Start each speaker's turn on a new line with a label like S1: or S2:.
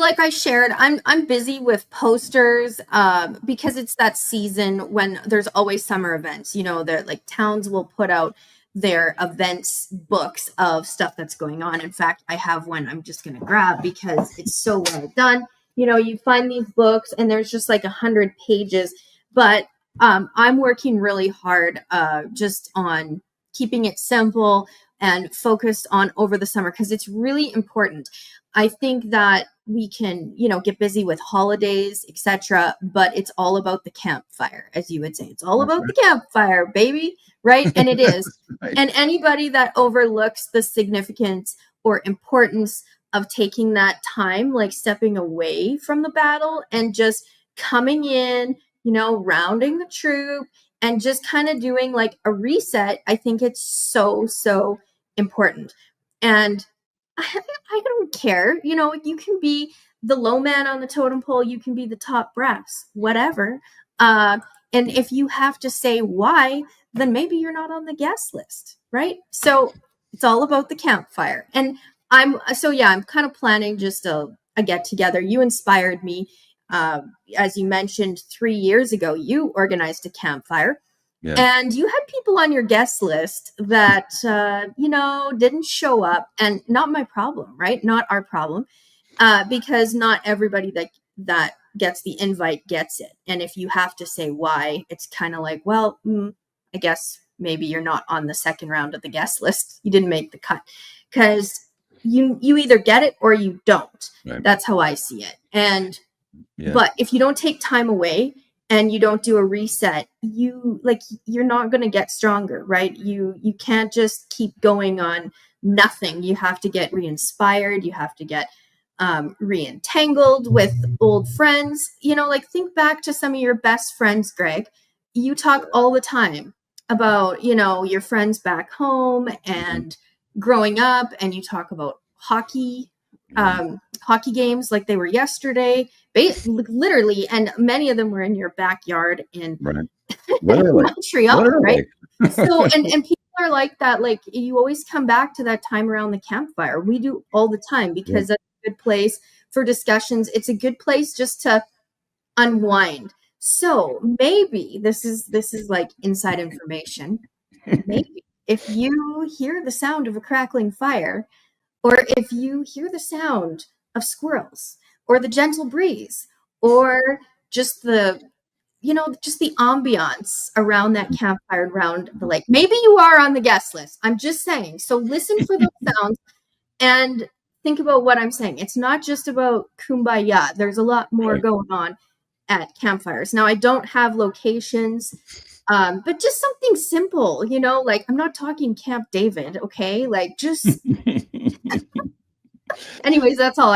S1: like I shared, I'm busy with posters because it's that season when there's always summer events. They're like towns will put out their events books of stuff that's going on. In fact, I have one I'm just going to grab because it's so well done. You find these books and there's just like 100 pages, but I'm working really hard just on keeping it simple and focused on over the summer because it's really important. I think that we can, get busy with holidays, etc., but it's all about the campfire, as you would say. It's all about the campfire, baby, right? And it is.
S2: Right.
S1: And anybody that overlooks the significance or importance of taking that time, like stepping away from the battle and just coming in, rounding the troop and just kind of doing like a reset, I think it's so important. And I don't care. You can be the low man on the totem pole. You can be the top brass, whatever. And if you have to say why, then maybe you're not on the guest list, right? So it's all about the campfire. And I'm kind of planning just a get together. You inspired me. As you mentioned, 3 years ago, you organized a campfire. Yeah. And you had people on your guest list that, didn't show up, and not my problem, right? Not our problem, because not everybody that gets the invite gets it. And if you have to say why, it's kind of like, well, I guess maybe you're not on the second round of the guest list. You didn't make the cut because you either get it or you don't. Right. That's how I see it. And, but if you don't take time away and you don't do a reset, you're not going to get stronger, right? You can't just keep going on nothing. You have to get re-inspired. You have to get re-entangled with old friends. Think back to some of your best friends, Greg. You talk all the time about, your friends back home and growing up, and you talk about hockey games like they were yesterday, literally, and many of them were in your backyard in Montreal, right? So, and people are like that. Like, you always come back to that time around the campfire. We do all the time because that's a good place for discussions. It's a good place just to unwind. So maybe this is like inside information. Maybe if you hear the sound of a crackling fire, or if you hear the sound of squirrels, or the gentle breeze, or just the ambiance around that campfire, around the lake, maybe you are on the guest list. I'm just saying. So listen for those sounds and think about what I'm saying. It's not just about kumbaya. There's a lot more going on at campfires. Now, I don't have locations, but just something simple, like I'm not talking Camp David, okay? Like just anyways, that's all